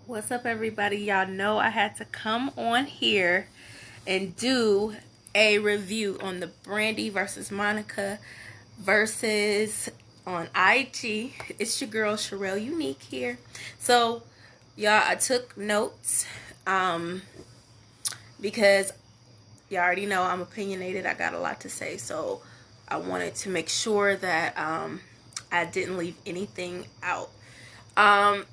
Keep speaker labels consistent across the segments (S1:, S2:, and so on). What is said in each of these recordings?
S1: What's up, everybody? Y'all know I had to come on here and do a review on the Brandy versus Monica versus on IG. It's your girl Charelle Unique here. So, y'all, I took notes because y'all already know I'm opinionated. I got a lot to say, so I wanted to make sure that I didn't leave anything out.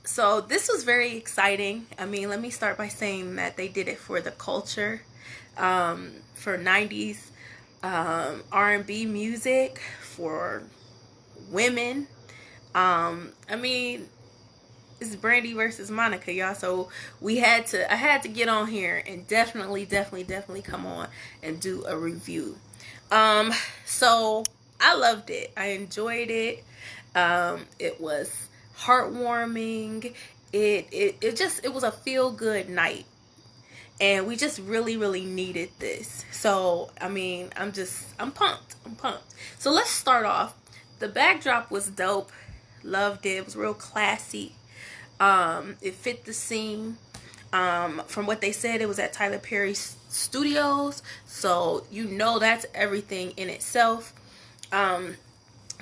S1: So this was very exciting. I mean, let me start by saying that they did it for the culture, for 90s R&B music, for women. I mean, it's Brandy versus Monica, y'all. So I had to get on here and definitely come on and do a review. So I loved it. I enjoyed it. It was heartwarming. It was a feel good night, and we just really needed this. So I mean, I'm pumped. I'm pumped. So let's start off. The backdrop was dope. Loved it. It was real classy. It fit the scene. From what they said, it was at Tyler Perry's studios, so you know that's everything in itself.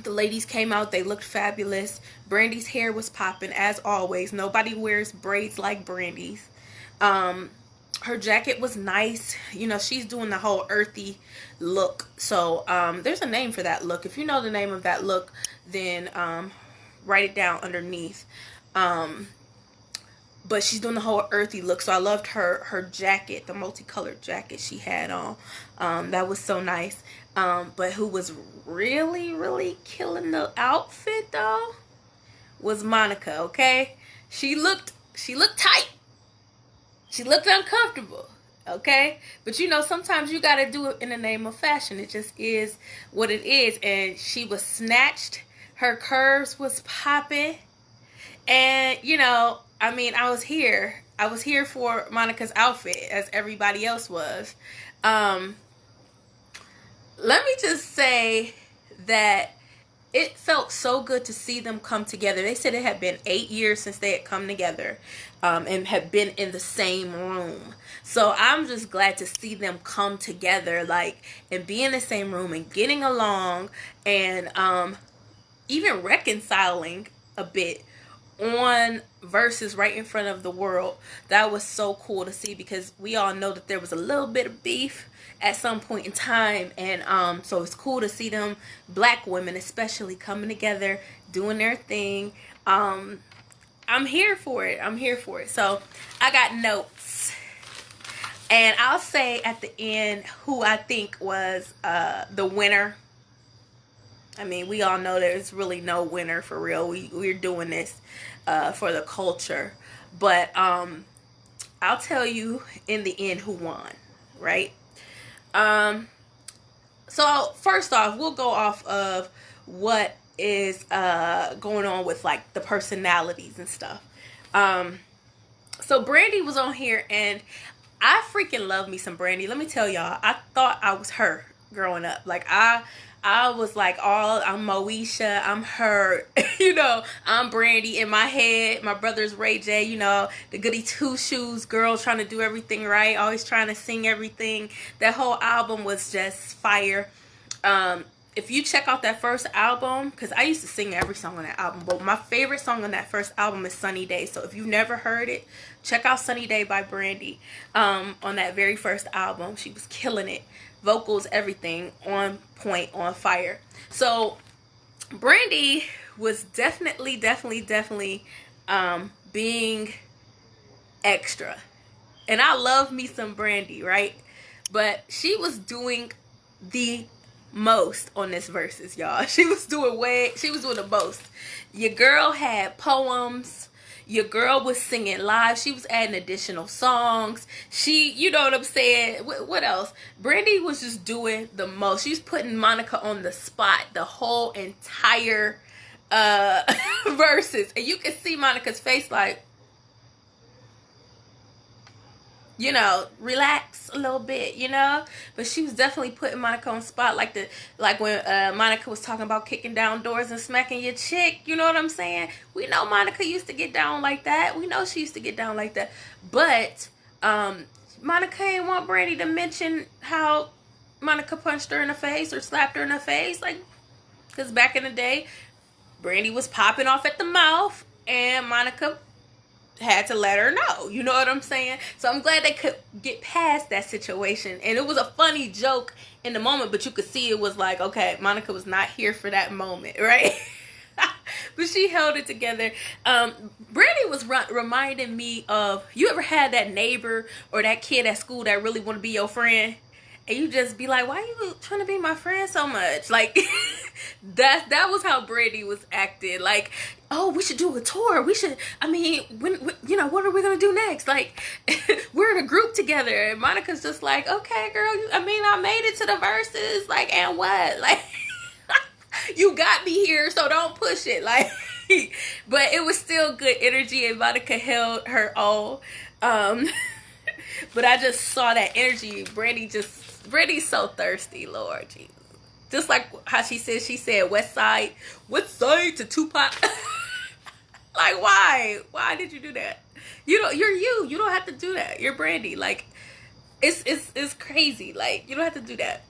S1: The ladies came out. They looked fabulous. Brandy's hair was popping as always. Nobody wears braids like Brandy's. Her jacket was nice. You know, she's doing the whole earthy look. So there's a name for that look. If you know the name of that look, then write it down underneath. But she's doing the whole earthy look. So I loved her jacket, the multicolored jacket she had on. That was so nice. But who was really killing the outfit though was Monica. Okay, she looked tight. She looked uncomfortable. Okay, but you know, sometimes you gotta do it in the name of fashion. It just is what it is. And she was snatched. Her curves was popping. And you know, I mean, I was here for Monica's outfit, as everybody else was. Let me just say that it felt so good to see them come together. They said it had been 8 years since they had come together, and had been in the same room. So I'm just glad to see them come together, like, and be in the same room and getting along, and even reconciling a bit on Verzuz right in front of the world. That was so cool to see, because we all know that there was a little bit of beef at some point in time, and so it's cool to see them black women especially coming together, doing their thing. I'm here for it. So I got notes, and I'll say at the end who I think was the winner. I mean, we all know there's really no winner for real. We're doing this for the culture. But I'll tell you in the end who won, right? So first off, we'll go off of what is going on with like the personalities and stuff. So Brandy was on here, and I freaking love me some Brandy. Let me tell y'all, I thought I was her growing up. Like I was like, I'm Moesha, I'm her, you know, I'm Brandy in my head. My brother's Ray J, you know, the goody two shoes girl trying to do everything right, always trying to sing everything. That whole album was just fire. If you check out that first album, because I used to sing every song on that album, but my favorite song on that first album is Sunny Day. So if you've never heard it, check out Sunny Day by Brandy. On that very first album, she was killing it. Vocals, everything on point, on fire. So Brandy was definitely being extra. And I love me some Brandy, right? But she was doing the most on this Verzuz, y'all. She was doing the most. Your girl had poems. Your girl was singing live. She was adding additional songs. You know what I'm saying? What else? Brandy was just doing the most. She was putting Monica on the spot the whole entire Verzuz. And you can see Monica's face like, you know, relax a little bit, you know. But she was definitely putting Monica on spot, like when Monica was talking about kicking down doors and smacking your chick. You know what I'm saying? We know Monica used to get down like that. We know she used to get down like that. But Monica ain't want Brandy to mention how Monica punched her in the face or slapped her in the face, like, because back in the day, Brandy was popping off at the mouth, and Monica had to let her know. You know what I'm saying? So I'm glad they could get past that situation. And it was a funny joke in the moment, but you could see it was like, okay, Monica was not here for that moment, right? But she held it together. Brandy was reminding me of, you ever had that neighbor or that kid at school that really want to be your friend? And you just be like, why you trying to be my friend so much? Like, that was how Brandy was acting. Like, oh, we should do a tour. We should, I mean, when you know, what are we going to do next? Like, we're in a group together. And Monica's just like, okay, girl, I made it to the Verzuz. Like, and what? Like, you got me here, so don't push it. Like, but it was still good energy, and Monica held her own. But I just saw that energy. Brandy's so thirsty, Lord Jesus. Just like how she said West Side to Tupac. Like, why? Why did you do that? You don't have to do that. You're Brandy. Like, it's crazy. Like, you don't have to do that.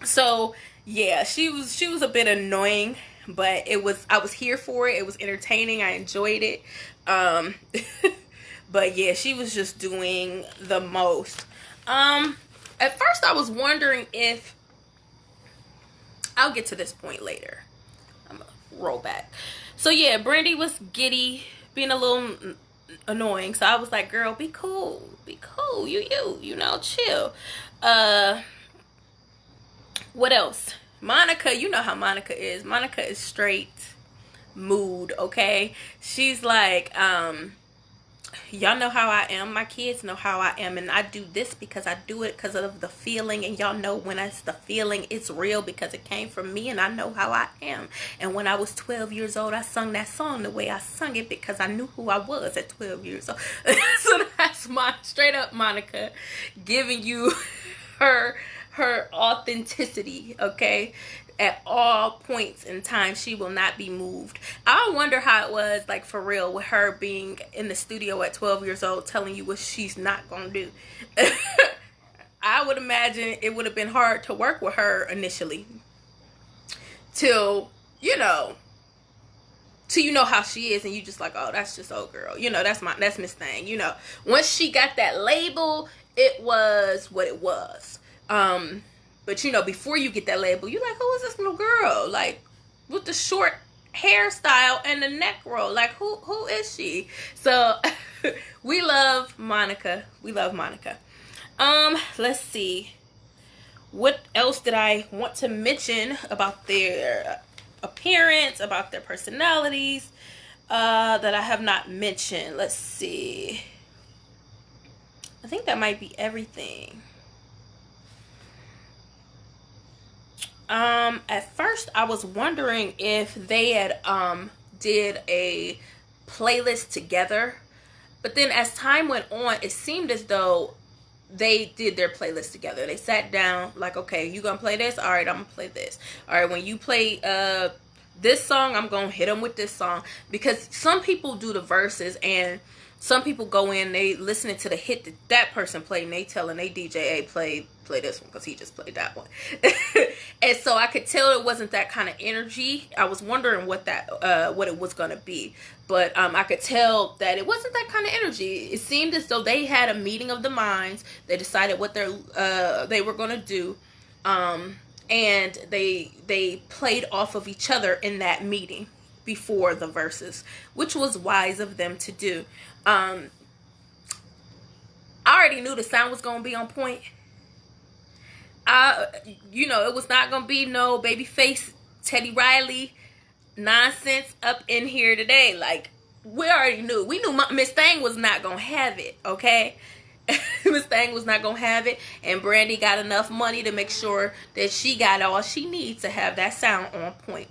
S1: So yeah, she was a bit annoying, but I was here for it. It was entertaining. I enjoyed it. But yeah, she was just doing the most. At first I was wondering if, I'll get to this point later. I'm gonna roll back. So yeah, Brandy was giddy, being a little annoying. So I was like, girl, be cool. Be cool. You know, chill. What else? Monica, you know how Monica is. Monica is straight mood, okay? She's like, y'all know how I am. My kids know how I am, and I do this because I do it because of the feeling, and y'all know when it's the feeling, it's real because it came from me, and I know how I am. And when I was 12 years old, I sung that song the way I sung it because I knew who I was at 12 years old. So that's my straight up Monica giving you her authenticity, okay? At all points in time, she will not be moved. I wonder how it was, like, for real, with her being in the studio at 12 years old telling you what she's not gonna do. I would imagine it would have been hard to work with her initially, till you know how she is, and you just like, oh, that's just old girl, you know, that's Miss Thing, you know. Once she got that label, it was what it was. But you know, before you get that label, you're like, who is this little girl? Like, with the short hairstyle and the neck roll. Like, who is she? So, we love Monica. We love Monica. Let's see. What else did I want to mention about their appearance, about their personalities, that I have not mentioned? Let's see. I think that might be everything. At first I was wondering if they had did a playlist together, but then as time went on, it seemed as though they did their playlist together. They sat down like, okay, you gonna play this? All right, I'm gonna play this. All right, when you play this song, I'm gonna hit them with this song. Because some people do the verses, and some people go in, they listening to the hit that person played, and they telling they DJ, hey, play this one because he just played that one. And so I could tell it wasn't that kind of energy. I was wondering what it was gonna be, but I could tell that it wasn't that kind of energy. It seemed as though they had a meeting of the minds. They decided what they were gonna do, and they played off of each other in that meeting before the verses, which was wise of them to do. I already knew the sound was gonna be on point. You know, it was not gonna be no Babyface Teddy Riley nonsense up in here today. Like, we already knew. We knew Miss Thing was not gonna have it, okay? Miss Thing was not gonna have it, and Brandy got enough money to make sure that she got all she needs to have that sound on point,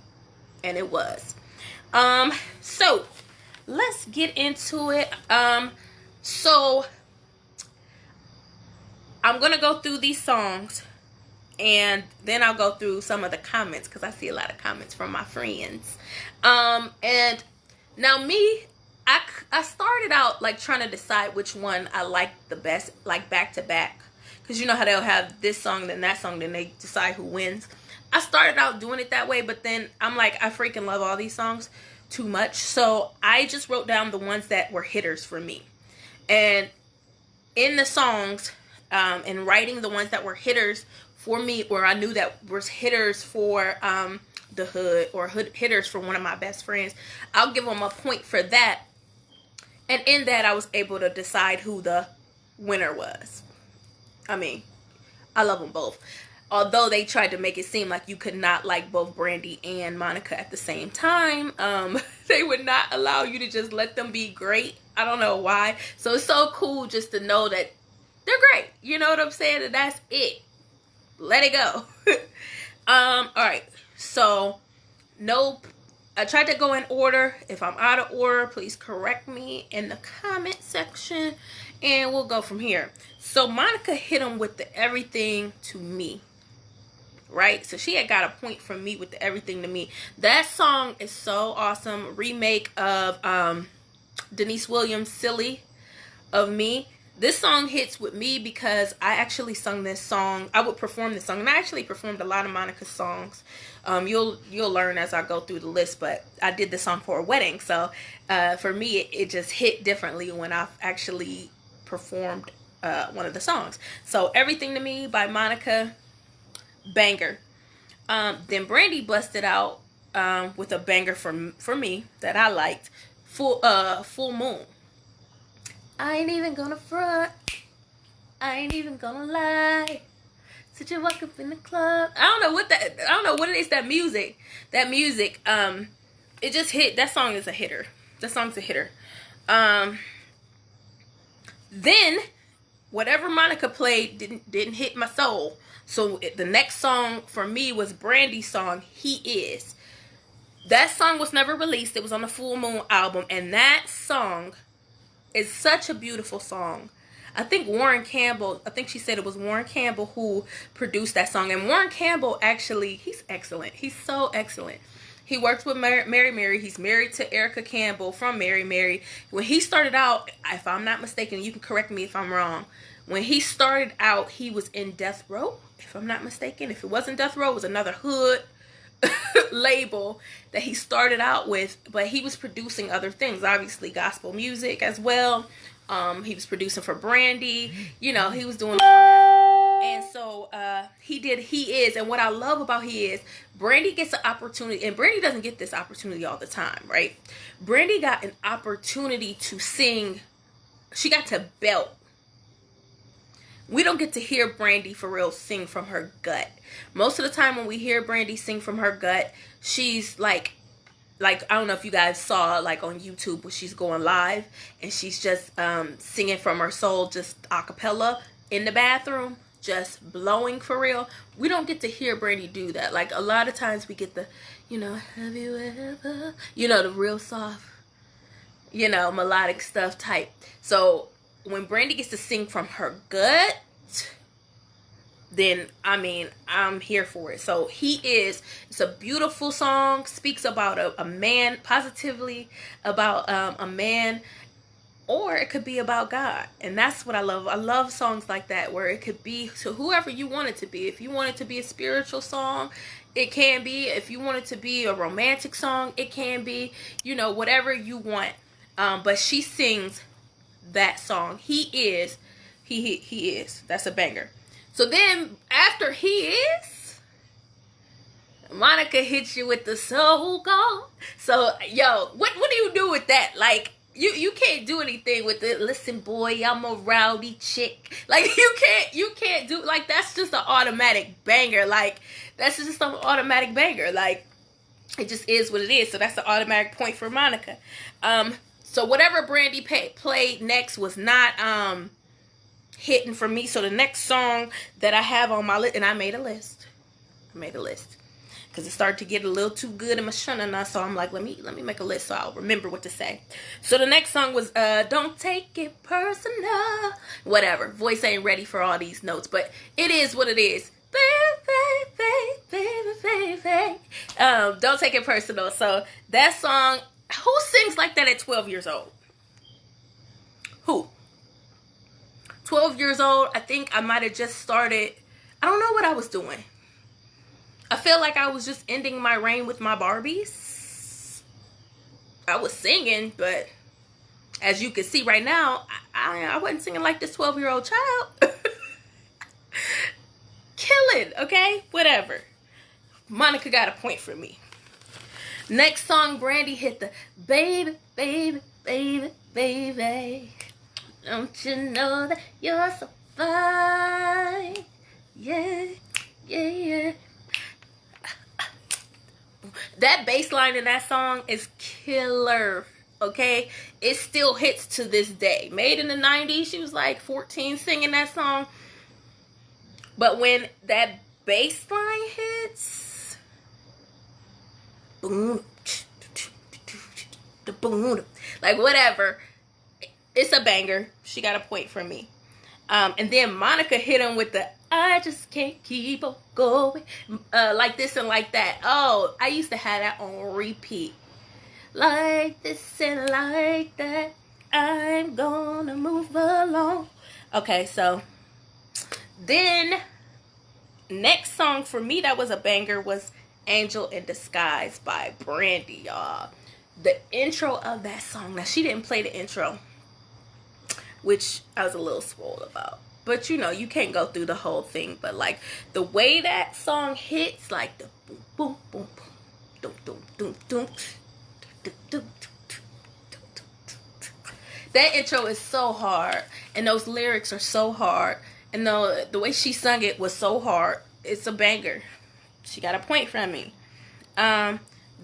S1: and it was. So let's get into it. So I'm going to go through these songs, and then I'll go through some of the comments, because I see a lot of comments from my friends. And now me, I started out like trying to decide which one I like the best, like back to back. Because you know how they'll have this song, then that song, then they decide who wins. I started out doing it that way, but then I'm like, I freaking love all these songs too much. So I just wrote down the ones that were hitters for me. And in the songs, and writing the ones that were hitters for me, or I knew that was hitters for the hood, or hitters for one of my best friends, I'll give them a point for that. And in that, I was able to decide who the winner was. I mean, I love them both. Although they tried to make it seem like you could not like both Brandy and Monica at the same time. They would not allow you to just let them be great. I don't know why. So it's so cool just to know that they're great. You know what I'm saying? And that's it. Let it go. Alright. So, nope. I tried to go in order. If I'm out of order, please correct me in the comment section. And we'll go from here. So, Monica hit him with the everything to me. Right? So, she had got a point from me with the everything to me. That song is so awesome. Remake of Denise Williams' Silly of Me. This song hits with me because I actually sung this song. I would perform this song, and I actually performed a lot of Monica's songs. You'll learn as I go through the list, but I did this song for a wedding, so for me it just hit differently when I actually performed one of the songs. So Everything to Me by Monica, banger. Then Brandy busted out with a banger for me that I liked, Full Moon. I ain't even gonna front, I ain't even gonna lie. So you walk up in the club. I don't know what it is, that music. It just hit. That song is a hitter. That song's a hitter. Then whatever Monica played didn't hit my soul. So the next song for me was Brandy's song, He Is. That song was never released. It was on the Full Moon album, and that song is such a beautiful song. I think she said it was Warren Campbell who produced that song. And Warren Campbell, actually, he's excellent. He's so excellent. He worked with Mary. He's married to Erica Campbell from Mary. When he started out, if I'm not mistaken, you can correct me if I'm wrong. When he started out, he was in Death Row, if I'm not mistaken. If it wasn't Death Row, it was another hood label that he started out with, but he was producing other things, obviously gospel music as well. He was producing for Brandy, you know, he was doing all that. And so he did He Is. And what I love about He Is, Brandy gets an opportunity, and Brandy doesn't get this opportunity all the time, right? Brandy got an opportunity to sing. She got to belt. We don't get to hear Brandy for real sing from her gut. Most of the time when we hear Brandy sing from her gut, she's like I don't know if you guys saw like on YouTube when she's going live and she's just singing from her soul, just a cappella in the bathroom, just blowing for real. We don't get to hear Brandy do that. Like a lot of times we get the, you know, have you ever, you know, the real soft, you know, melodic stuff type. So when Brandy gets to sing from her gut, then I mean, I'm here for it. So He Is, it's a beautiful song, speaks about a man, positively about a man, or it could be about God. And that's what I love. I love songs like that, where it could be to whoever you want it to be. If you want it to be a spiritual song, it can be. If you want it to be a romantic song, it can be. You know, whatever you want. But she sings that song, He Is. He Is. That's a banger. So then after He Is, Monica hits you with the So Gone. So yo, what do you do with that? Like you can't do anything with it. Listen, boy, I'm a rowdy chick. Like you can't do, like, that's just an automatic banger. Like that's just an automatic banger. Like it just is what it is. So that's the automatic point for Monica. So whatever Brandy played next was not hitting for me. So the next song that I have on my list, and I made a list. because it started to get a little too good in my shana. So I'm like, let me make a list so I'll remember what to say. So the next song was Don't Take It Personal. Whatever. Voice ain't ready for all these notes, but it is what it is. Baby. Don't Take It Personal. So that song, who sings like that at 12 years old? Who? 12 years old, I think I might have just started. I don't know what I was doing. I feel like I was just ending my reign with my Barbies. I was singing, but as you can see right now, I wasn't singing like this 12-year-old child. Killing, okay? Whatever. Monica got a point for me. Next song, Brandy hit the baby. Don't you know that you're so fine? Yeah. That bass line in that song is killer, okay? It still hits to this day. Made in the 90s, she was like 14 singing that song. But when that bass line hits, boom, like whatever, it's a banger. She got a point from me. And then Monica hit him with the I just can't keep on going like this and like that. Oh, I used to have that on repeat. Like this and like that, I'm gonna move along. Okay, so then next song for me that was a banger was Angel in Disguise by Brandy, y'all. The intro of that song, now she didn't play the intro, which I was a little spoiled about. But you know, you can't go through the whole thing. But like the way that song hits, like the boom, boom, boom, boom, that intro is so hard. And those lyrics are so hard. And the way she sung it was so hard. It's a banger. She got a point from me.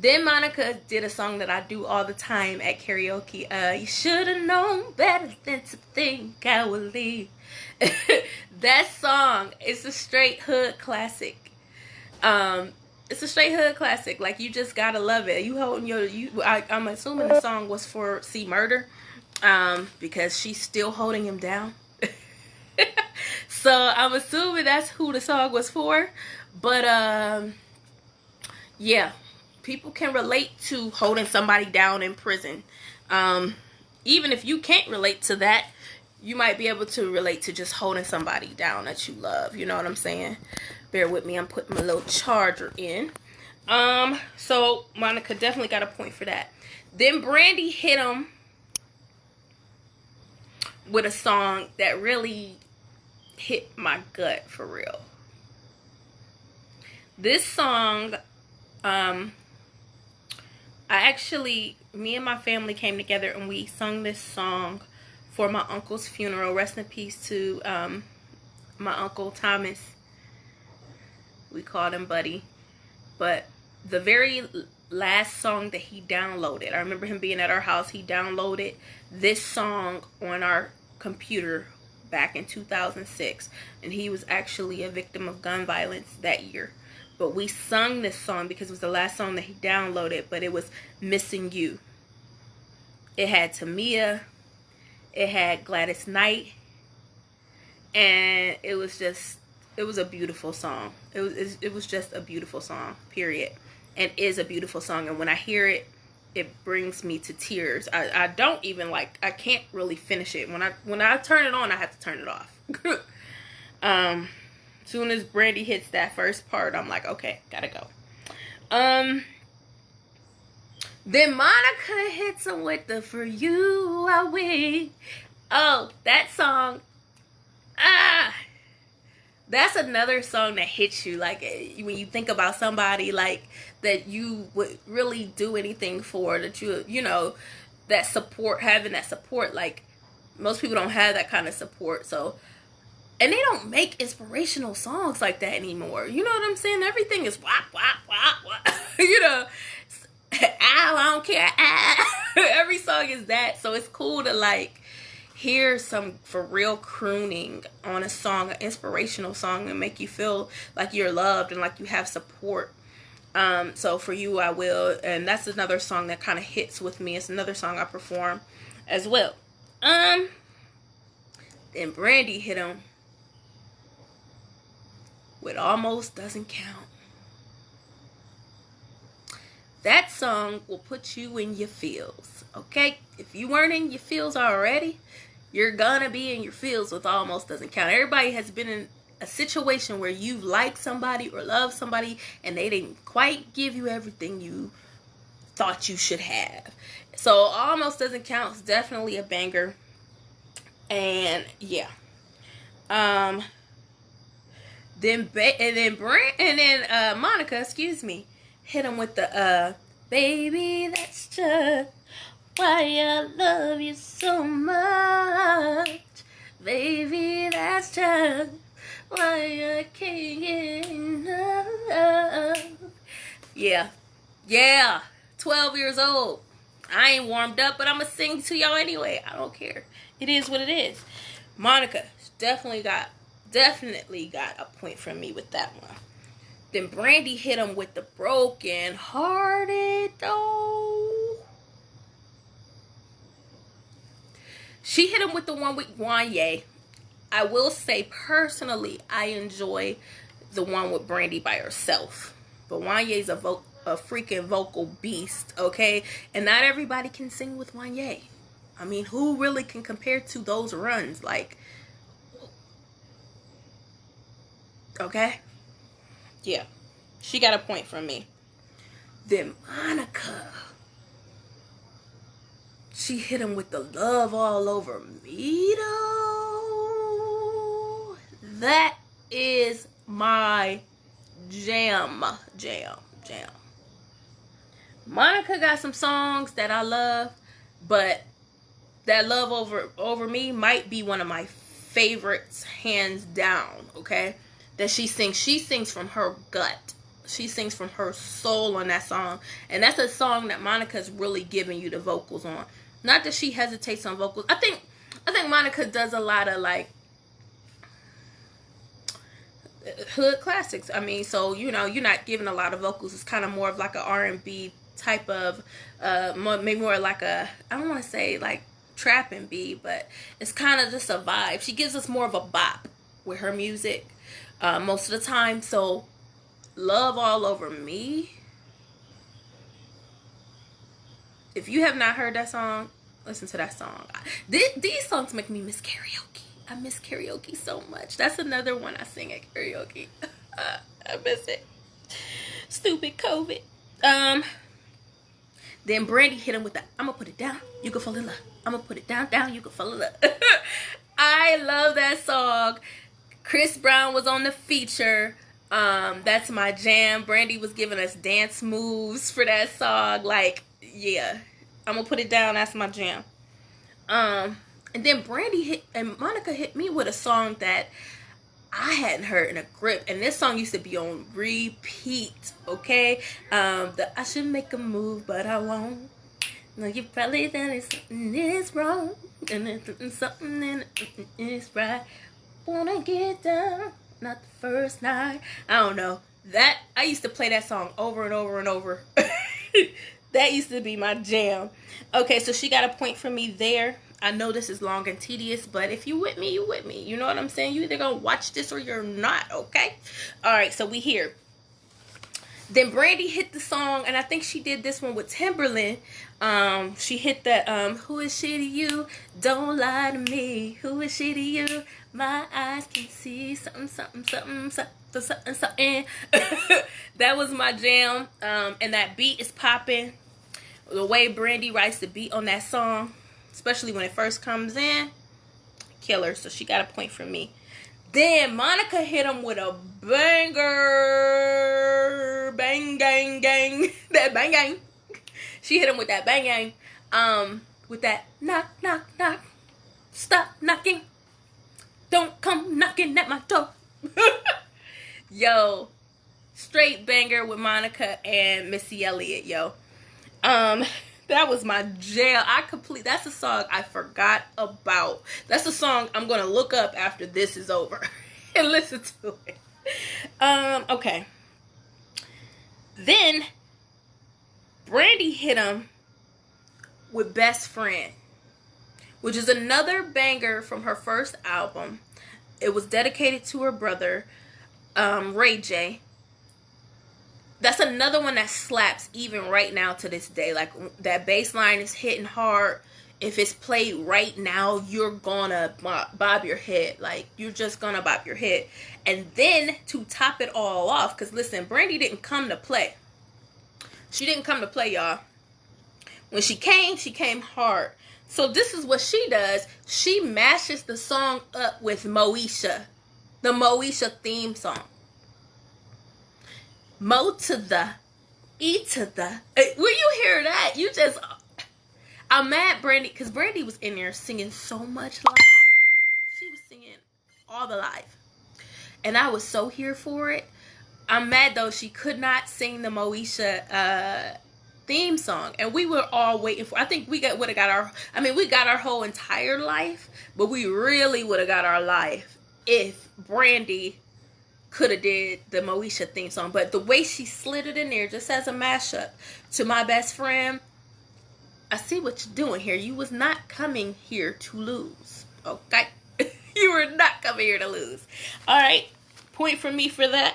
S1: Then Monica did a song that I do all the time at karaoke. You should have known better than to think I would leave. That song is a straight hood classic. It's a straight hood classic. Like, you just gotta love it. You holding I'm assuming the song was for C Murder, because she's still holding him down. So I'm assuming that's who the song was for. But yeah. People can relate to holding somebody down in prison. Even if you can't relate to that, you might be able to relate to just holding somebody down that you love. You know what I'm saying? Bear with me. I'm putting my little charger in. So Monica definitely got a point for that. Then Brandy hit him with a song that really hit my gut for real. This song, me and my family came together and we sung this song for my uncle's funeral. Rest in peace to my uncle Thomas. We called him Buddy. But the very last song that he downloaded, I remember him being at our house, he downloaded this song on our computer back in 2006. And he was actually a victim of gun violence that year. But we sung this song because it was the last song that he downloaded. But it was Missing You. It had Tamia. It had Gladys Knight. And it was a beautiful song. It was just a beautiful song, period. And is a beautiful song. And when I hear it, it brings me to tears. I don't even I can't really finish it. When I turn it on, I have to turn it off. Soon as Brandy hits that first part, I'm like, okay, gotta go. Then Monica hits him with the For You I Wait. Oh, that song. That's another song that hits you. Like, when you think about somebody, like, that you would really do anything for, that you know, that support, having that support. Like, most people don't have that kind of support, so. And they don't make inspirational songs like that anymore. You know what I'm saying? Everything is wop, wop, wop, wop. You know, I don't care. Every song is that. So it's cool to, hear some for real crooning on a song, an inspirational song, and make you feel like you're loved and like you have support. So For You I Will, and that's another song that kind of hits with me. It's another song I perform as well. Then Brandy hit him with Almost Doesn't Count. That song will put you in your feels, okay? If you weren't in your feels already, you're gonna be in your feels with Almost Doesn't Count. Everybody has been in a situation where you've liked somebody or loved somebody and they didn't quite give you everything you thought you should have. So Almost Doesn't Count is definitely a banger. And yeah. Then Monica, excuse me, hit him with the baby, that's just why I love you so much. Baby, that's just why I can't get enough. Yeah. 12 years old. I ain't warmed up, but I'm gonna sing to y'all anyway. I don't care. It is what it is. Monica definitely got a point from me with that one. Then Brandy hit him with the Broken Hearted though. She hit him with the one with Wanye. I will say personally, I enjoy the one with Brandy by herself. But Wanye's a freaking vocal beast, okay? And not everybody can sing with Wanye. I mean, who really can compare to those runs? Like, okay? Yeah. She got a point from me. Then Monica, she hit him with the Love All Over Me, though. That is my jam. Monica got some songs that I love, but that Love Over Me might be one of my favorites, hands down, okay? That she sings from her gut. She sings from her soul on that song. And that's a song that Monica's really giving you the vocals on. Not that she hesitates on vocals. I think Monica does a lot of like hood classics. I mean, so you're not giving a lot of vocals. It's kind of more of like an R&B type of maybe more like a, I don't want to say like trap and B, but it's kind of just a vibe. She gives us more of a bop with her music most of the time. So Love All Over Me, if you have not heard that song, listen to that song. These songs make me miss karaoke. I miss karaoke so much. That's another one I sing at karaoke. I miss it. Stupid COVID. Then Brandy hit him with the I'ma put it down, you can fall in love. I'ma put it down, you can fall in love. I love that song. Chris Brown was on the feature. That's my jam. Brandy was giving us dance moves for that song. Like, yeah. I'm gonna put it down, that's my jam. And then Monica hit me with a song that I hadn't heard in a grip, and this song used to be on repeat, okay? I should make a move, but I won't. No, you probably done something is wrong, and something is right. Wanna get down, not the first night. I don't know. That I used to play that song over and over and over. That used to be my jam. Okay, so she got a point for me there. I know this is long and tedious, but if you with me, you with me. You know what I'm saying? You either gonna watch this or you're not, okay? Alright, so we here. Then Brandy hit the song, and I think she did this one with Timberland. She hit that, who is she to you? Don't lie to me. Who is she to you? My eyes can see something. That was my jam. And that beat is popping. The way Brandy writes the beat on that song, especially when it first comes in, killer. So she got a point from me. Then Monica hit him with a banger. Bang, gang, gang. That bang, gang. She hit him with that bang, gang. With that knock, knock, knock. Stop knocking. Don't come knocking at my door. Yo. Straight banger with Monica and Missy Elliott, yo. That was my jam. That's a song I forgot about. That's a song I'm gonna look up after this is over and listen to it. Okay. Then Brandy hit him with Best Friend, which is another banger from her first album. It was dedicated to her brother, Ray J. That's another one that slaps even right now to this day. Like, that bass line is hitting hard. If it's played right now, you're gonna bob your head. Like, you're just gonna bob your head. And then, to top it all off, because listen, Brandy didn't come to play. She didn't come to play, y'all. When she came hard. So this is what she does. She mashes the song up with Moesha. The Moesha theme song. Mo to the E to the. When you hear that, you just... I'm mad Brandy, because Brandy was in there singing so much live. She was singing all the live. And I was so here for it. I'm mad, though, she could not sing the Moesha theme song. And we were all waiting for... I think we would have got our... I mean, we got our whole entire life. But we really would have got our life if Brandy could have did the Moesha theme song. But the way she slid it in there just as a mashup to My Best Friend, I see what you're doing here. You was not coming here to lose. Okay? You were not coming here to lose. Alright. Point for me for that.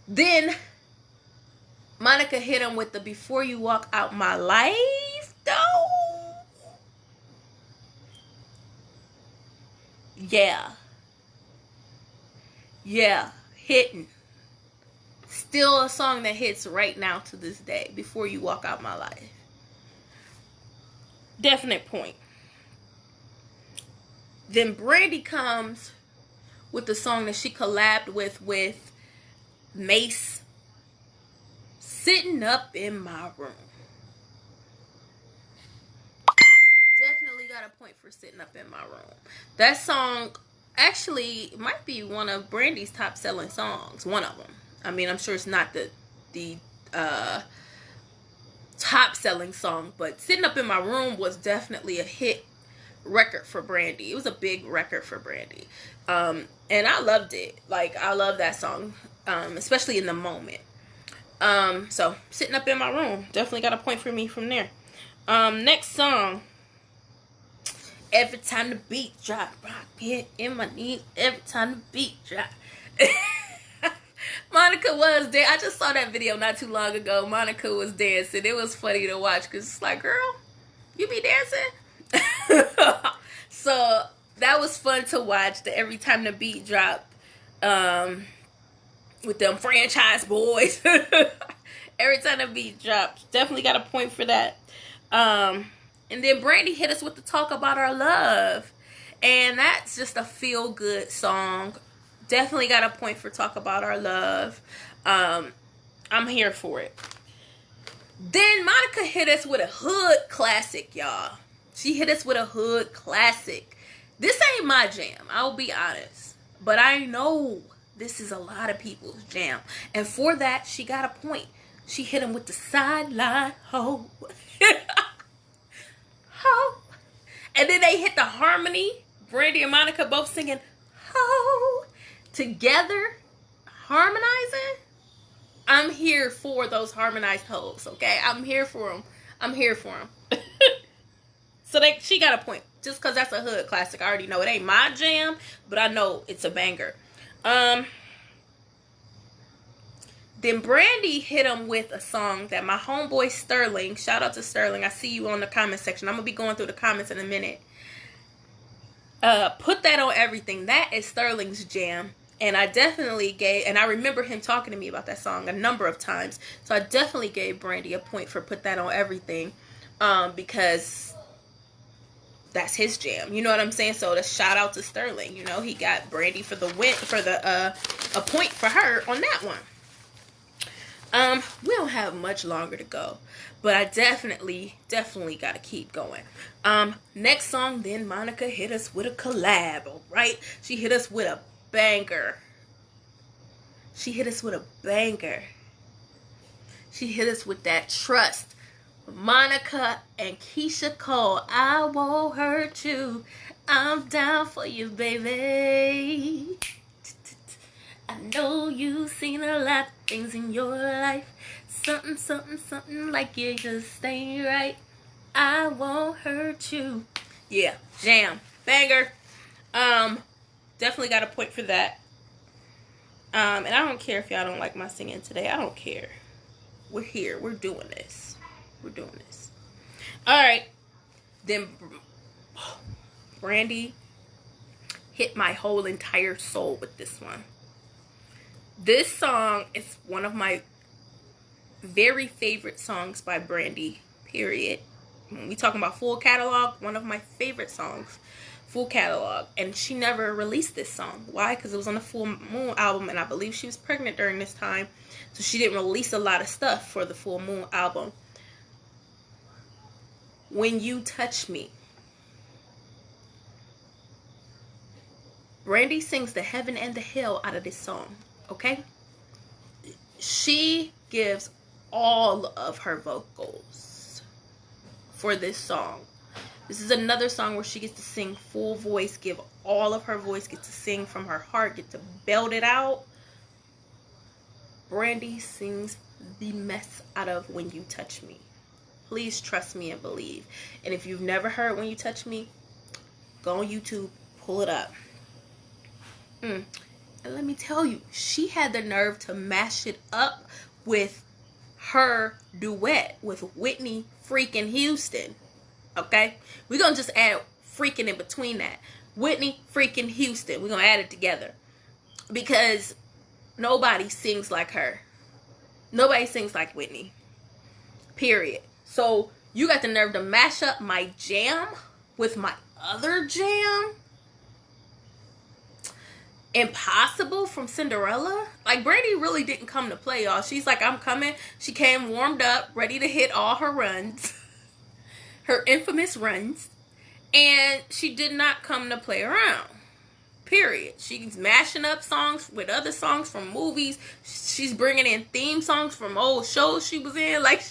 S1: Then Monica hit him with the Before You Walk Out My Life, though. Yeah. Yeah, hitting. Still a song that hits right now to this day. Before You Walk Out My Life. Definite point. Then Brandy comes with the song that she collabed with Mace. Sitting Up in My Room. Definitely got a point for Sitting Up in My Room. That song actually might be one of Brandy's top selling songs. One of them. I mean, I'm sure it's not the top selling song, but Sitting Up in My Room was definitely a hit record for Brandy. It was a big record for Brandy. And I loved it. Like, I love that song. Especially in the moment. So Sitting Up in My Room. Definitely got a point for me from there. Next song. Every time the beat drop, rock hit in my knees. Every time the beat drop. Monica was there. I just saw that video not too long ago. Monica was dancing. It was funny to watch because it's like, girl, you be dancing? So that was fun to watch. The Every Time the Beat drop, with them franchise boys. Every time the beat drops. Definitely got a point for that. And then Brandy hit us with the Talk About Our Love. And that's just a feel-good song. Definitely got a point for Talk About Our Love. I'm here for it. Then Monica hit us with a hood classic, y'all. She hit us with a hood classic. This ain't my jam, I'll be honest. But I know this is a lot of people's jam. And for that, she got a point. She hit him with the Sideline Ho. Ho. And then they hit the harmony. Brandy and Monica both singing Ho. Together. Harmonizing. I'm here for those harmonized hoes, okay? I'm here for them. I'm here for them. So she got a point. Just because that's a hood classic. I already know it ain't my jam, but I know it's a banger. Then Brandy hit him with a song that my homeboy Sterling, shout out to Sterling, I see you on the comment section. I'm going to be going through the comments in a minute. Put That on Everything. That is Sterling's jam. And I definitely gave, and I remember him talking to me about that song a number of times. So I definitely gave Brandy a point for Put That on Everything. Because that's his jam. You know what I'm saying? So the shout out to Sterling. You know, he got Brandy for the win, for the a point for her on that one. We don't have much longer to go, but I definitely gotta keep going. Next song, then Monica hit us with a collab, alright? She hit us with a banger. She hit us with a banger. She hit us with that Trust. Monica and Keisha Cole, I won't hurt you. I'm down for you, baby. I know you've seen a lot things in your life. Something, something, something like you just ain't right. I won't hurt you. Yeah, jam. Banger. Definitely got a point for that. And I don't care if y'all don't like my singing today. I don't care. We're here. We're doing this. We're doing this. Alright. Then Brandy hit my whole entire soul with this one. This song is one of my very favorite songs by Brandy, period. When we talking about full catalog, one of my favorite songs, full catalog. And she never released this song. Why? Because it was on the Full Moon album, and I believe she was pregnant during this time, so she didn't release a lot of stuff for the Full Moon album. When You Touch Me. Brandy sings the heaven and the hell out of this song, okay? She gives all of her vocals for this song. This is another song where she gets to sing full voice, give all of her voice, get to sing from her heart, get to belt it out. Brandy sings the mess out of When You Touch Me. Please trust me and believe. And if you've never heard When You Touch Me, go on YouTube, pull it up. And let me tell you, she had the nerve to mash it up with her duet with Whitney freaking Houston. Okay? We're going to just add freaking in between that. Whitney freaking Houston. We're going to add it together. Because nobody sings like her. Nobody sings like Whitney. Period. So you got the nerve to mash up my jam with my other jam? Impossible from Cinderella? Like, Brandy really didn't come to play, y'all. She's like, I'm coming. She came warmed up, ready to hit all her runs. Her infamous runs. And she did not come to play around. Period. She's mashing up songs with other songs from movies. She's bringing in theme songs from old shows she was in. Like,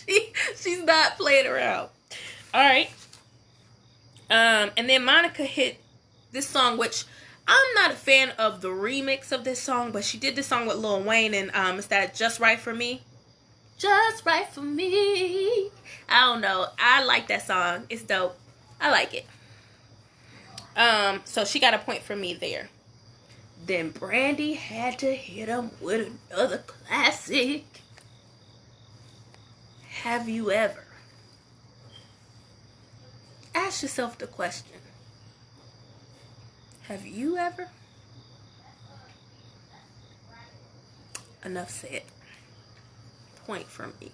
S1: she's not playing around. Alright. And then Monica hit this song, which I'm not a fan of the remix of this song, but she did this song with Lil Wayne, and it's that Just Right For Me. Just Right For Me. I don't know. I like that song. It's dope. I like it. So she got a point for me there. Then Brandy had to hit him with another classic. Have you ever? Ask yourself the question. Have you ever? Enough said. Point for me.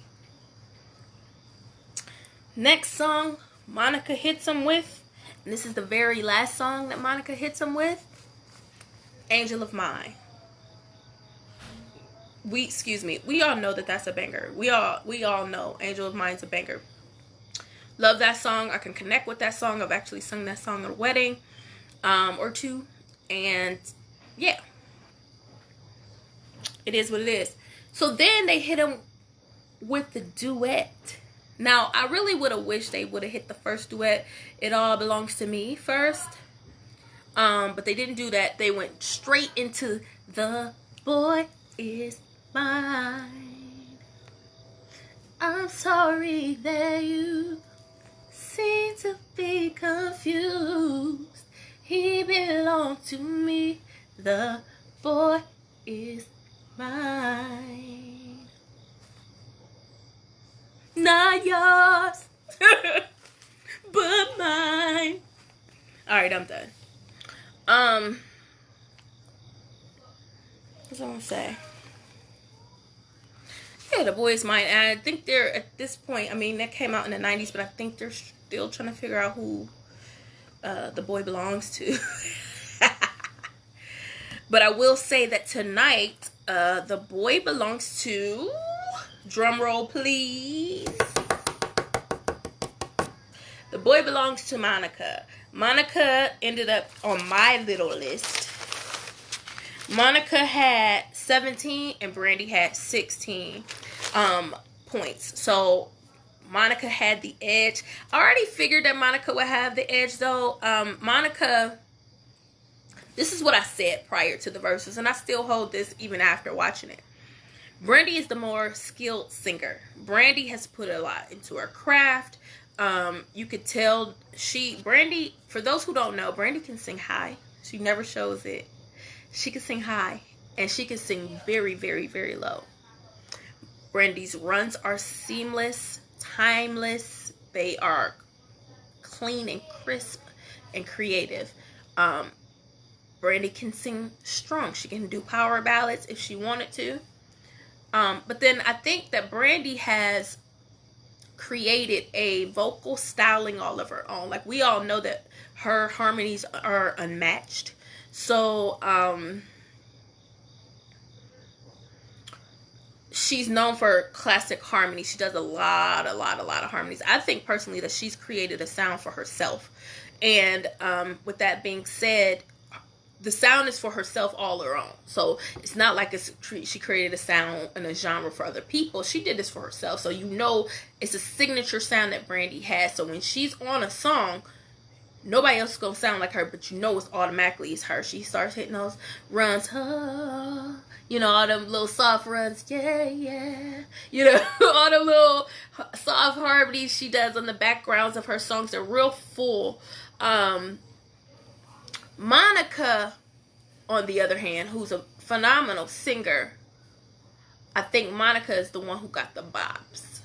S1: Next song Monica hits him with, and this is the very last song that Monica hits him with, Angel of Mine. We all know that that's a banger. We all know Angel of Mine's a banger. Love that song. I can connect with that song. I've actually sung that song at a wedding. Or two, and yeah, it is what it is. So then they hit him with the duet. Now, I really would have wished they would have hit the first duet, It All Belongs to Me, first. But they didn't do that. They went straight into The Boy Is Mine. I'm sorry that you seem to be confused. He belonged to me. The boy is mine. Not yours, but mine. Alright, I'm done. What's I want to say? Yeah, The Boy Is Mine. And I think they're, at this point, I mean, that came out in the 90s, but I think they're still trying to figure out who The Boy belongs to. But I will say that tonight, The Boy belongs to, drum roll please, The Boy belongs to Monica. Monica ended up on my little list. Monica had 17 and Brandy had 16 points. So Monica had the edge. I already figured that Monica would have the edge, though. Monica, this is what I said prior to the Verzuz, and I still hold this even after watching it. Brandy is the more skilled singer. Brandy has put a lot into her craft. You could tell Brandy, for those who don't know, Brandy can sing high. She never shows it. She can sing high, and she can sing very, very, very low. Brandy's runs are seamless, timeless. They are clean and crisp and creative. Brandy can sing strong. She can do power ballads if she wanted to. But then I think that Brandy has created a vocal styling all of her own. Like, we all know that her harmonies are unmatched. So, she's known for classic harmony. She does a lot of harmonies. I think personally that she's created a sound for herself. And with that being said, the sound is for herself all her own. So it's not like she created a sound and a genre for other people. She did this for herself. So you know it's a signature sound that Brandy has. So when she's on a song, nobody else is going to sound like her, but you know it's automatically is her. She starts hitting those runs. You know, all them little soft runs. Yeah, yeah. You know, all them little soft harmonies she does on the backgrounds of her songs. They're real full. Monica, on the other hand, who's a phenomenal singer, I think Monica is the one who got the bops.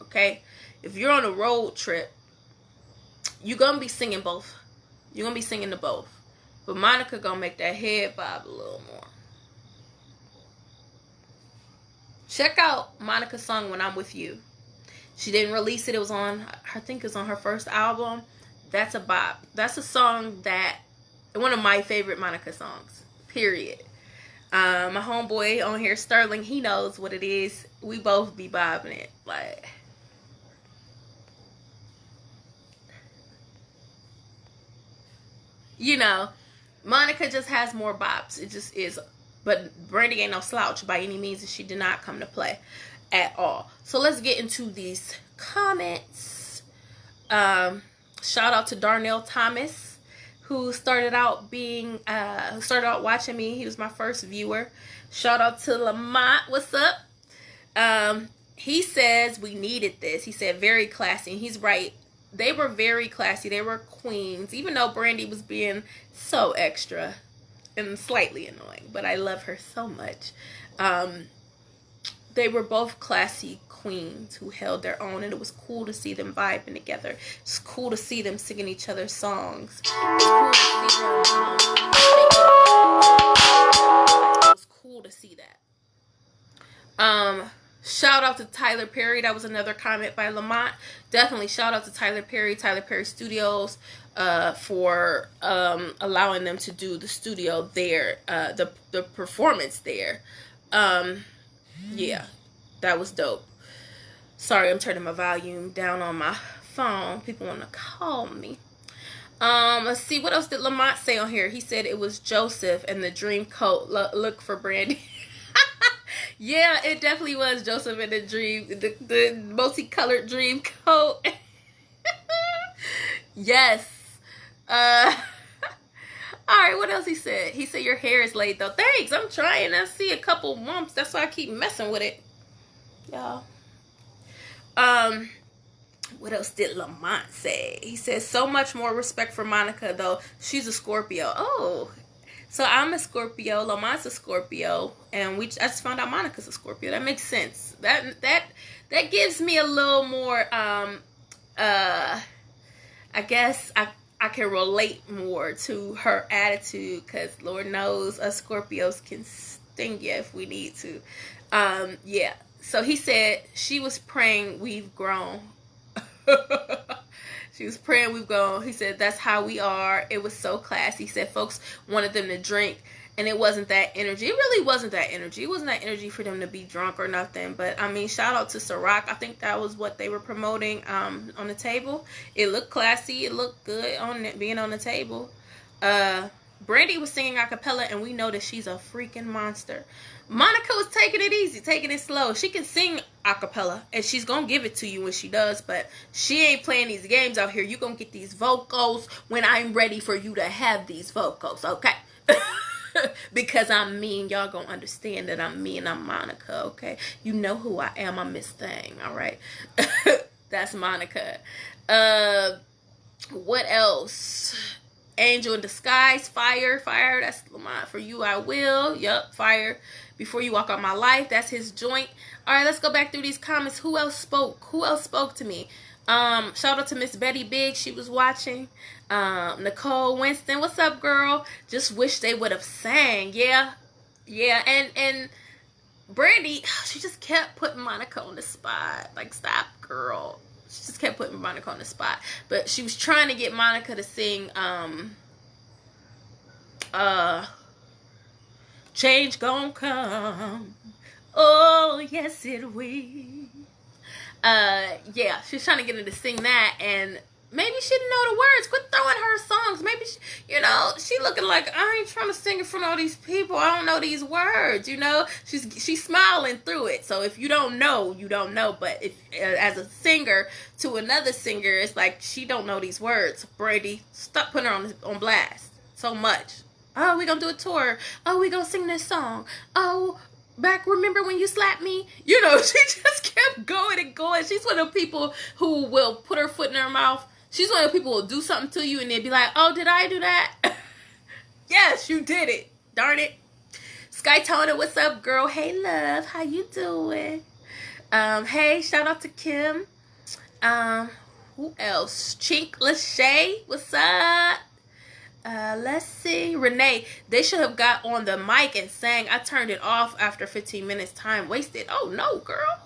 S1: Okay? If you're on a road trip, you're going to be singing both. You're going to be singing to both. But Monica going to make that head bob a little more. Check out Monica's song, When I'm With You. She didn't release it. It was on, I think it's on her first album. That's a bop. That's a song that, one of my favorite Monica songs, period. My homeboy on here, Sterling, he knows what it is. We both be bobbing it. Like, you know, Monica just has more bops. It just is. But Brandy ain't no slouch by any means, and she did not come to play at all. So let's get into these comments. Shout out to Darnell Thomas, who started out watching me. He was my first viewer. Shout out to Lamont. What's up? He says we needed this. He said very classy. And he's right. They were very classy. They were queens. Even though Brandy was being so extra and slightly annoying, but I love her so much. They were both classy queens who held their own, and it was cool to see them vibing together. It's cool to see them singing each other's songs. It was cool to see that. Shout out to Tyler Perry. That was another comment by Lamont. Definitely shout out to Tyler Perry Studios, for allowing them to do the studio there, the performance there. Yeah, that was dope. Sorry, I'm turning my volume down on my phone. People want to call me. Let's see, what else did Lamont say on here? He said it was Joseph and the dream coat look for Brandy. Yeah, it definitely was Joseph and the multicolored dream coat. Yes. Alright, what else he said? He said your hair is laid though. Thanks, I'm trying. I see a couple bumps. That's why I keep messing with it. Y'all. What else did Lamont say? He says so much more respect for Monica though. She's a Scorpio. Oh. So I'm a Scorpio, Lamont's a Scorpio, and I just found out Monica's a Scorpio. That makes sense. That gives me a little more I guess I can relate more to her attitude, because Lord knows us Scorpios can sting you if we need to. Yeah. So he said she was praying we've grown. She was praying we've grown. He said that's how we are. It was so classy. He said folks wanted them to drink, and it wasn't that energy. It really wasn't that energy. It wasn't that energy for them to be drunk or nothing. But I mean, shout out to Ciroc. I think that was what they were promoting on the table. It looked classy. It looked good on it being on the table. Brandy was singing a cappella, and we know that she's a freaking monster. Monica was taking it easy, taking it slow. She can sing a cappella, and she's gonna give it to you when she does, but she ain't playing these games out here. You're gonna get these vocals when I'm ready for you to have these vocals, okay? Because I'm mean. Y'all gonna understand that I'm me and I'm Monica, okay? You know who I am. I'm Miss Thing, alright? That's Monica. What else? Angel in Disguise, Fire, that's Lamont. For You I Will, yup, Fire. Before You Walk Out My Life, that's his joint. Alright, let's go back through these comments. Who else spoke to me? Shout out to Miss Betty Big, she was watching. Nicole Winston, what's up, girl? Just wish they would have sang. Yeah, and Brandy, she just kept putting Monica on the spot. Like, stop, girl. She just kept putting Monica on the spot. But she was trying to get Monica to sing Change Gon' Come. Oh, yes it will. Yeah, she was trying to get her to sing that, and maybe she didn't know the words. Quit throwing her songs. Maybe she, she looking like, I ain't trying to sing in front of all these people. I don't know these words. She's smiling through it. So if you don't know, you don't know. But if as a singer to another singer, it's like she don't know these words. Brandy, stop putting her on blast so much. Oh, we gonna do a tour. Oh, we gonna sing this song. Oh, remember when you slapped me? She just kept going and going. She's one of the people who will put her foot in her mouth. She's one of the people who will do something to you and then be like, oh, did I do that? Yes, you did it. Darn it. Sky Tona, what's up, girl? Hey, love. How you doing? Hey, shout out to Kim. Who else? Chink Lachey, what's up? Let's see. Renee, they should have got on the mic and sang. I turned it off after 15 minutes. Time wasted. Oh, no, girl.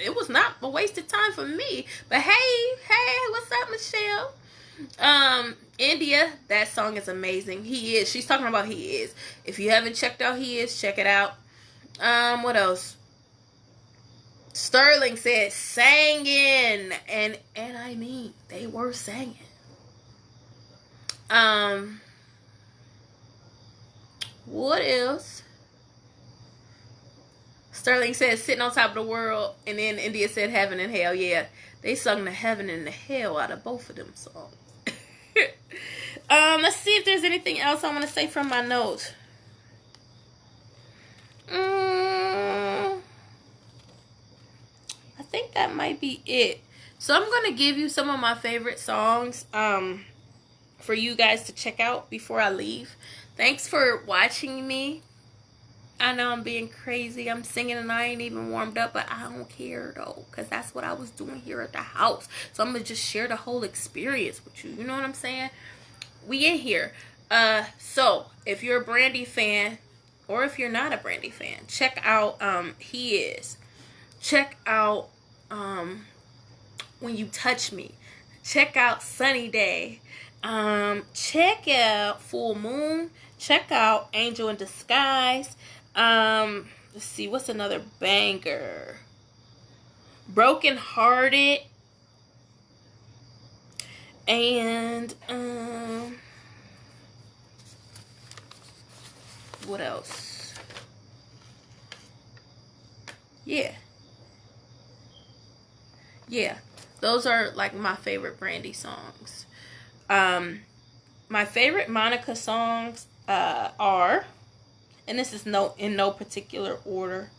S1: It was not a wasted time for me. But hey, what's up, Michelle? India, that song is amazing. He Is. She's talking about He Is. If you haven't checked out He Is, check it out. What else? Sterling said singing. And I mean, they were singing. What else? Sterling said sitting on top of the world, and then India said heaven and hell. Yeah, they sung the heaven and the hell out of both of them songs. Let's see if there's anything else I want to say from my notes. I think that might be it. So I'm going to give you some of my favorite songs for you guys to check out before I leave. Thanks for watching me. I know I'm being crazy. I'm singing and I ain't even warmed up, but I don't care though, because that's what I was doing here at the house. So I'm going to just share the whole experience with you. You know what I'm saying? We in here. So if you're a Brandy fan, or if you're not a Brandy fan, check out He Is. Check out When You Touch Me. Check out Sunny Day. Check out Full Moon. Check out Angel in Disguise. Let's see, what's another banger? Broken Hearted. And what else? Yeah, those are like my favorite Brandy songs. My favorite Monica songs are, and this is in no particular order.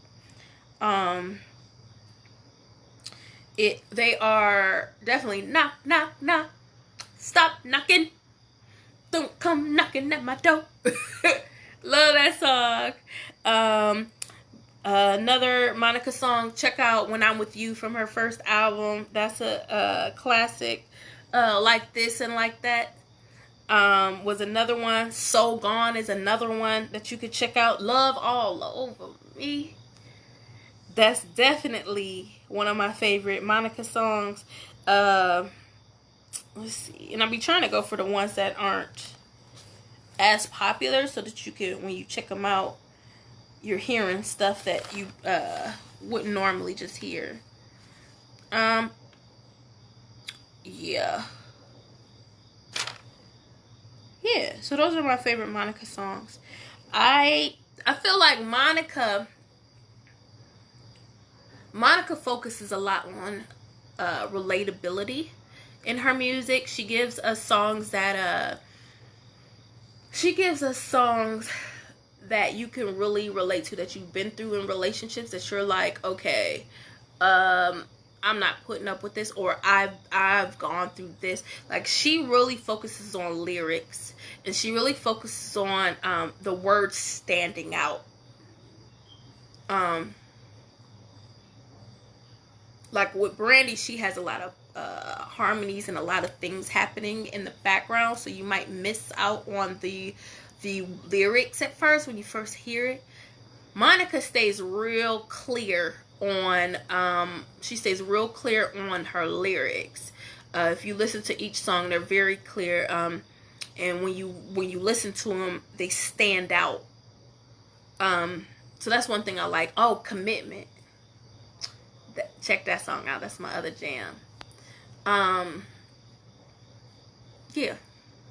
S1: They are definitely Knock Knock Knock, Stop Knocking, Don't Come Knocking at My Door. Love that song. Another Monica song, check out When I'm With You from her first album. That's a classic. Like This and Like That was another one. So Gone is another one that you could check out. Love All Over Me. That's definitely one of my favorite Monica songs. Let's see. And I'll be trying to go for the ones that aren't as popular so that you can, when you check them out, you're hearing stuff that you wouldn't normally just hear. Yeah, so those are my favorite Monica songs. I feel like Monica focuses a lot on relatability in her music. She gives us songs that that you can really relate to, that you've been through in relationships, that you're like, okay, I'm not putting up with this, or I've gone through this. Like, she really focuses on lyrics, and she really focuses on the words standing out. Like with Brandy, she has a lot of harmonies and a lot of things happening in the background, so you might miss out on the lyrics at first when you first hear it. Monica stays real clear on she stays real clear on her lyrics. If you listen to each song, they're very clear, and when you listen to them, they stand out. So that's one thing I like. Oh, Commitment. Check that song out. That's my other jam. Yeah,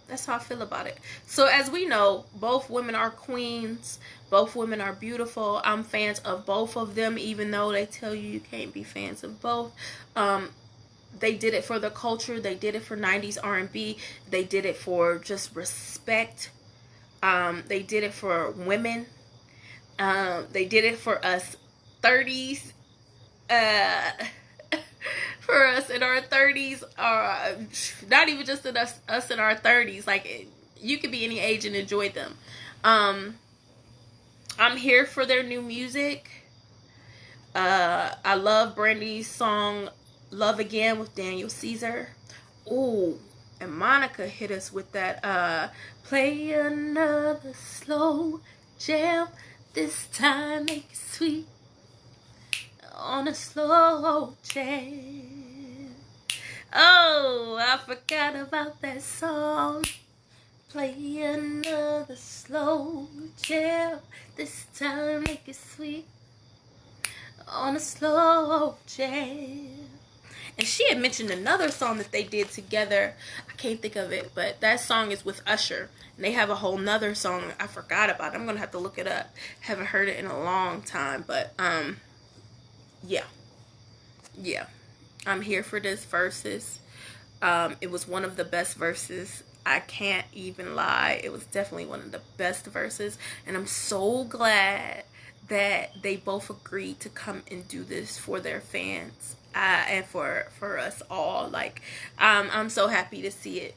S1: that's how I feel about it. So as we know, both women are queens. Both women are beautiful. I'm fans of both of them, even though they tell you can't be fans of both. They did it for the culture. They did it for 90s R&B. They did it for just respect. They did it for women. They did it for us 30s. For us in our 30s, not even just in us in our 30s. Like, you could be any age and enjoy them. I'm here for their new music. I love Brandy's song Love Again with Daniel Caesar. Ooh, and Monica hit us with that play another slow jam, this time make it sweet on a slow jam. Oh, I forgot about that song. Play another slow jam, this time make it sweet on a slow jam. And she had mentioned another song that they did together. I can't think of it, but that song is with Usher. And they have a whole nother song I forgot about. I'm going to have to look it up. Haven't heard it in a long time, but yeah. I'm here for this Verzuz. It was one of the best Verzuz. I can't even lie. It was definitely one of the best Verzuz. And I'm so glad that they both agreed to come and do this for their fans. And for us all. Like, I'm so happy to see it.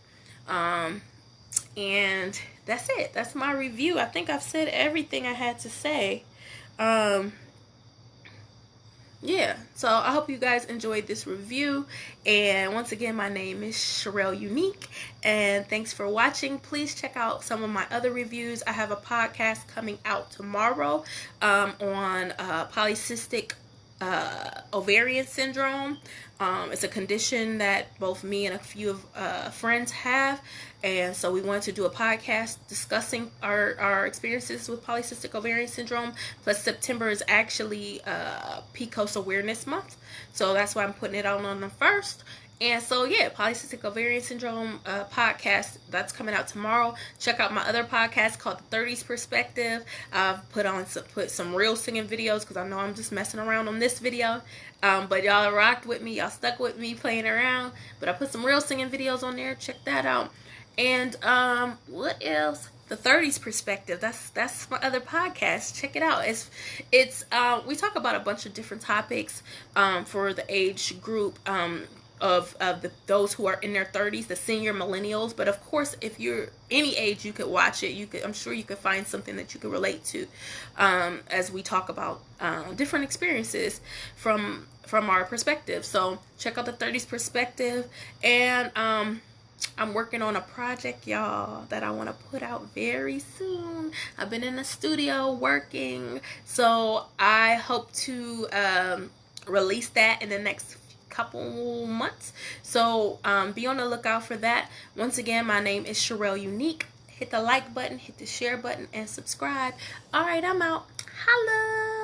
S1: And that's it. That's my review. I think I've said everything I had to say. Yeah, so I hope you guys enjoyed this review. And once again, my name is Charelle Unique, and thanks for watching. Please check out some of my other reviews. I have a podcast coming out tomorrow on polycystic ovarian syndrome. It's a condition that both me and a few friends have, and so we wanted to do a podcast discussing our experiences with polycystic ovarian syndrome. Plus, September is actually PCOS Awareness Month, so that's why I'm putting it on the 1st. And so, yeah, polycystic ovarian syndrome podcast, that's coming out tomorrow. Check out my other podcast called The 30s Perspective. I've put some real singing videos because I know I'm just messing around on this video. But y'all rocked with me. Y'all stuck with me playing around. But I put some real singing videos on there. Check that out. And what else? The 30s Perspective. That's my other podcast. Check it out. It's we talk about a bunch of different topics for the age group of those who are in their 30s, the senior millennials. But of course, if you're any age, you could watch it. I'm sure you could find something that you could relate to, as we talk about different experiences from our perspective. So check out the 30s Perspective. And I'm working on a project, y'all, that I want to put out very soon. I've been in the studio working, so I hope to release that in the next couple months. So be on the lookout for that. Once again, my name is Charelle Unique. Hit the like button, hit the share button, and subscribe. All right, I'm out. Holla.